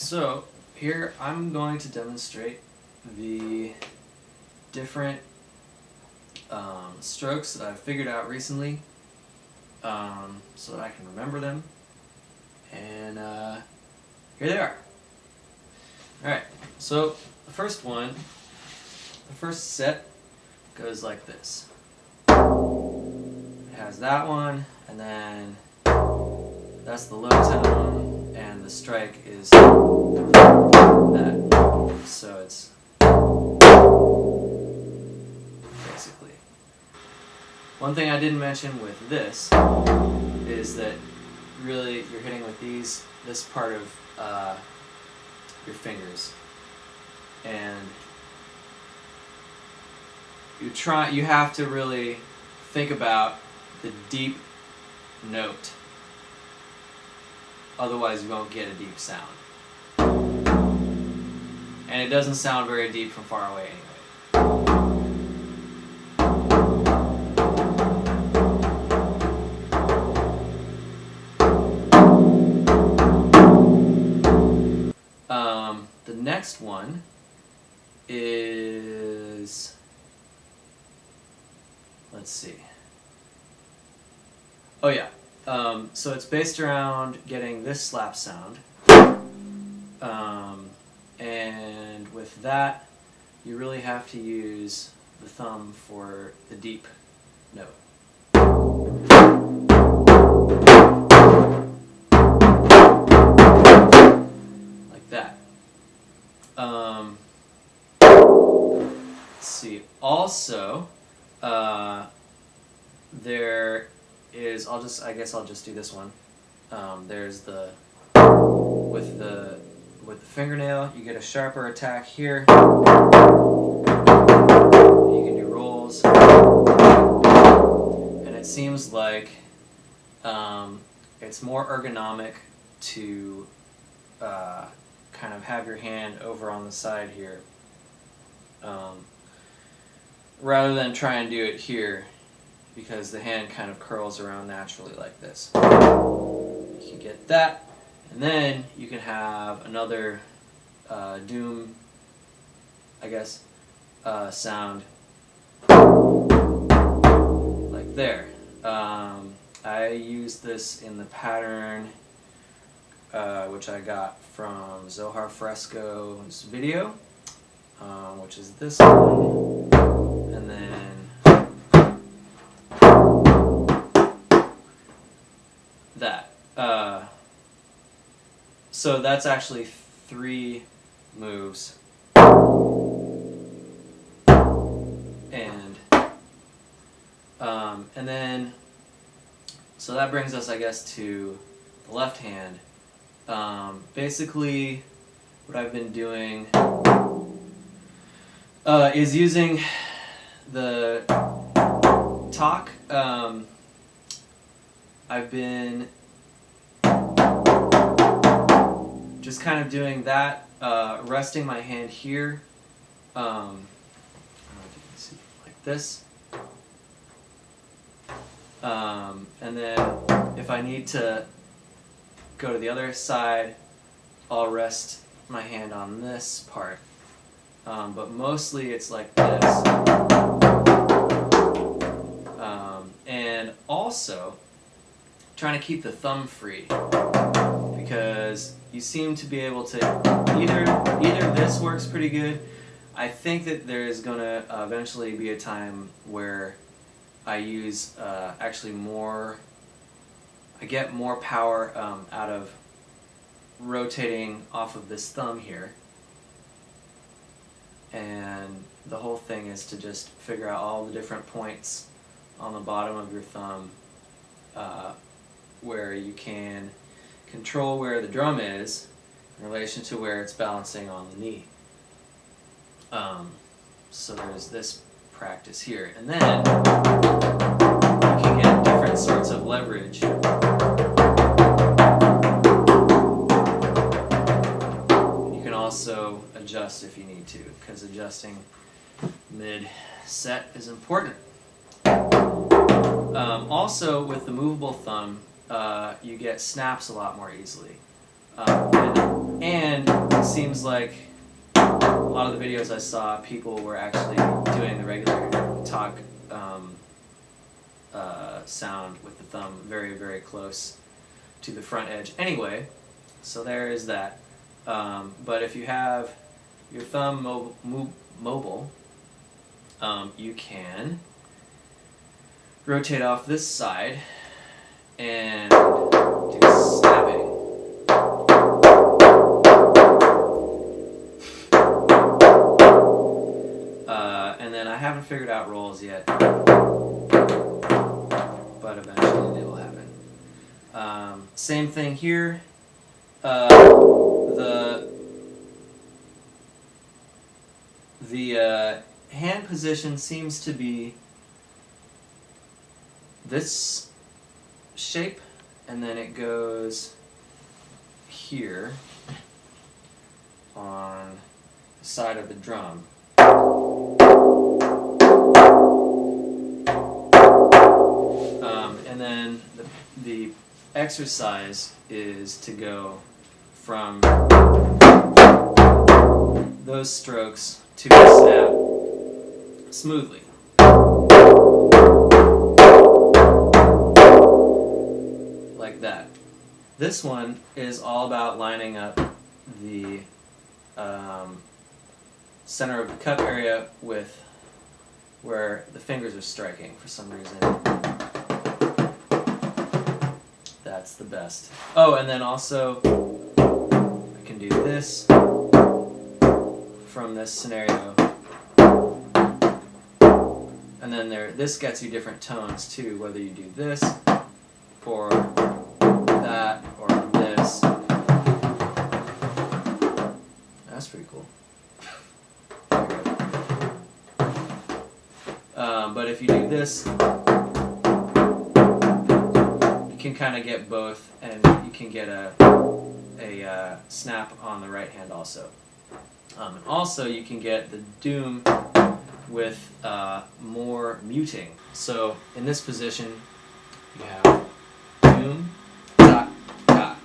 So here I'm going to demonstrate the different strokes that I've figured out recently so that I can remember them. And here they are. Alright, so the first one, the first set goes like this. It has that one, and then that's the low tone, and the strike is that. So it's basically. One thing I didn't mention with this is that really you're hitting with this part of your fingers, and you have to really think about the deep note, otherwise you won't get a deep sound, and it doesn't sound very deep from far away anyway. The next one is, let's see. Oh yeah, so it's based around getting this slap sound, and with that, you really have to use the thumb for the deep note. Like that. Let's see. Also, there is. I guess I'll just do this one. There's the with the fingernail, you get a sharper attack here. You can do rolls, and it seems like it's more ergonomic to kind of have your hand over on the side here, rather than try and do it here, because the hand kind of curls around naturally like this. You can get that, and then you can have another doom, I guess, sound like there. I used this in the pattern which I got from Zohar Fresco's video, which is this one, and then that. So that's actually 3 moves, and then so that brings us, I guess, to the left hand. Basically, what I've been doing is using the talk. I've been just kind of doing that, resting my hand here. I don't know if you can see, like this. And then if I need to go to the other side, I'll rest my hand on this part. But mostly it's like this. And also trying to keep the thumb free, because you seem to be able to either this works pretty good. I think that there's gonna eventually be a time where I use actually more. I get more power out of rotating off of this thumb here, and the whole thing is to just figure out all the different points on the bottom of your thumb where you can control where the drum is in relation to where it's balancing on the knee. So there's this practice here, and then you can get different sorts of leverage. You can also adjust if you need to, because adjusting mid-set is important. Also, with the movable thumb, you get snaps a lot more easily. And it seems like a lot of the videos I saw, people were actually doing the regular talk sound with the thumb very, very close to the front edge anyway. So there is that. But if you have your thumb mobile, you can rotate off this side and do snapping. And then I haven't figured out rolls yet, but eventually they will happen. Same thing here. The hand position seems to be this shape, and then it goes here on the side of the drum. And then the exercise is to go from those strokes to the snap smoothly. Like that. This one is all about lining up the center of the cup area with where the fingers are striking for some reason. That's the best. Oh, and then also I can do this from this scenario. And then this gets you different tones too, whether you do this or that or this. That's pretty cool. But if you do this, you can kind of get both, and you can get a snap on the right hand also. And also you can get the doom with more muting. So in this position, you have doom, dot, dot.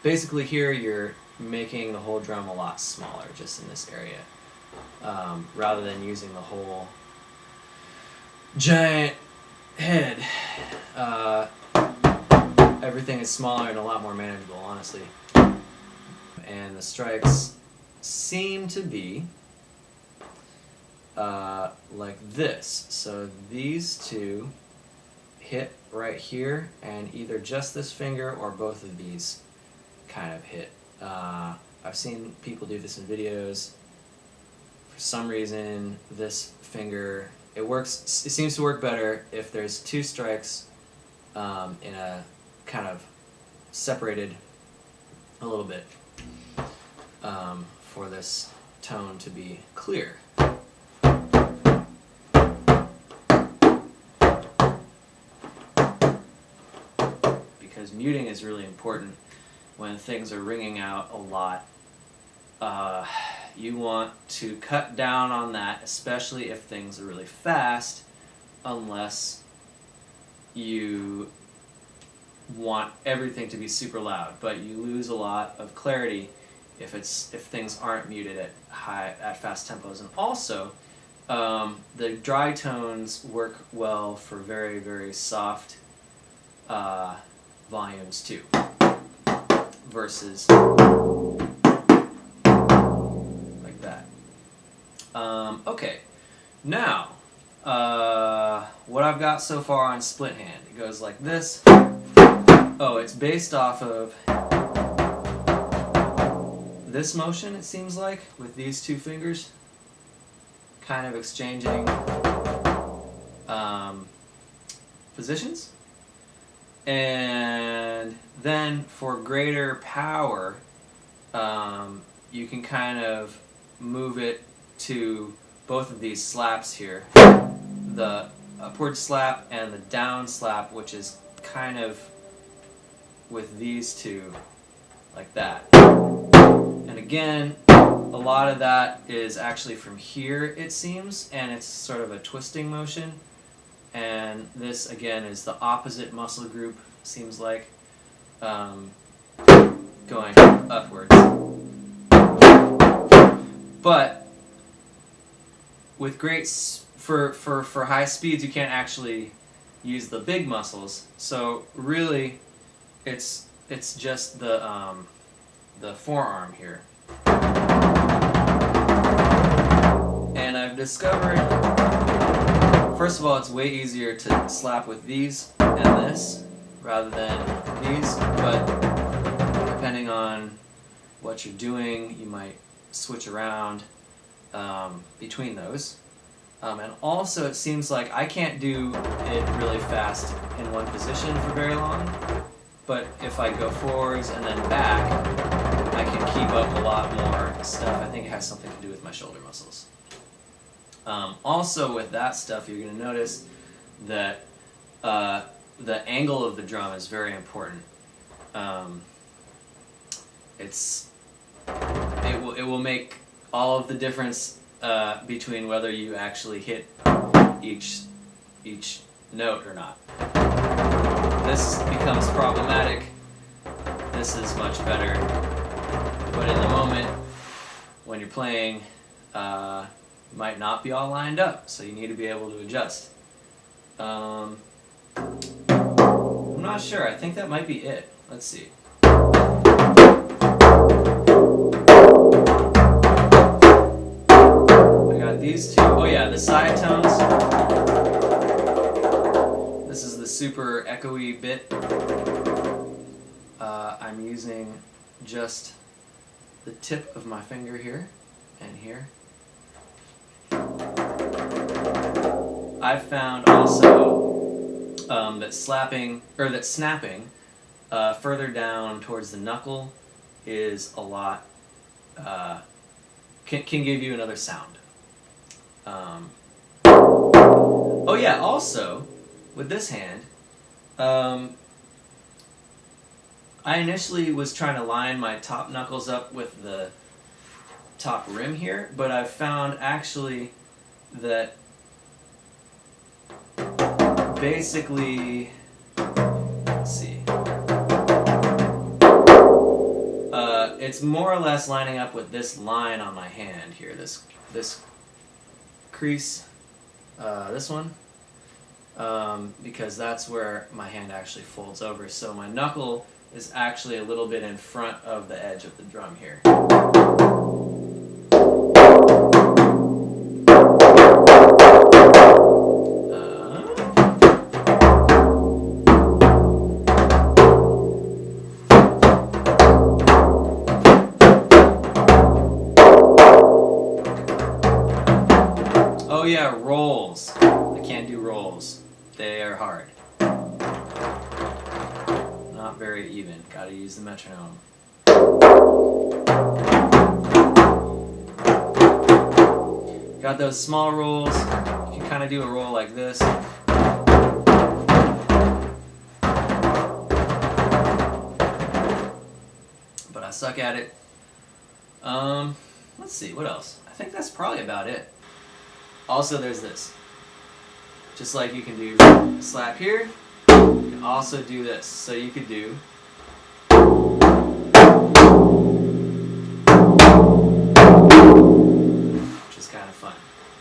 Basically here you're making the whole drum a lot smaller just in this area, rather than using the whole giant head. Everything is smaller and a lot more manageable, honestly. And the strikes seem to be like this. So these two hit right here, and either just this finger or both of these kind of hit. I've seen people do this in videos. For some reason, this finger, it seems to work better if there's two strikes in a kind of separated a little bit, for this tone to be clear. Because muting is really important when things are ringing out a lot. You want to cut down on that, especially if things are really fast, unless you want everything to be super loud. But you lose a lot of clarity if things aren't muted at fast tempos. And also, the dry tones work well for very, very soft volumes too, versus like that. Okay, now what I've got so far on split hand, it goes like this. Oh, it's based off of this motion, it seems like, with these two fingers kind of exchanging positions. And then for greater power, you can kind of move it to both of these slaps here. The upward slap and the down slap, which is kind of with these two, like that. And again, a lot of that is actually from here, it seems, and it's sort of a twisting motion. And this, again, is the opposite muscle group seems like, going upwards. But with for high speeds, you can't actually use the big muscles. So really, it's just the forearm here. And I've discovered, first of all, it's way easier to slap with these and this rather than these, but depending on what you're doing, you might switch around between those. And also, it seems like I can't do it really fast in one position for very long, but if I go forwards and then back, I can keep up a lot more stuff. I think it has something to do with my shoulder muscles. Also, with that stuff, you're going to notice that the angle of the drum is very important. It will make all of the difference between whether you actually hit each note or not. This becomes problematic. This is much better, but in the moment when you're playing, you might not be all lined up, so you need to be able to adjust. I'm not sure. I think that might be it. Let's see. These two, oh yeah, the side tones. This is the super echoey bit. I'm using just the tip of my finger here and here. I've found also that snapping further down towards the knuckle is a lot, can give you another sound. Oh yeah, also, with this hand, I initially was trying to line my top knuckles up with the top rim here, but I've found actually that basically, let's see, it's more or less lining up with this line on my hand here, this crease, this one, because that's where my hand actually folds over. So my knuckle is actually a little bit in front of the edge of the drum here. Oh yeah, rolls. I can't do rolls. They are hard. Not very even. Gotta use the metronome. Got those small rolls. You can kind of do a roll like this. But I suck at it. Let's see, what else? I think that's probably about it. Also, there's this. Just like you can do slap here, you can also do this. So you could do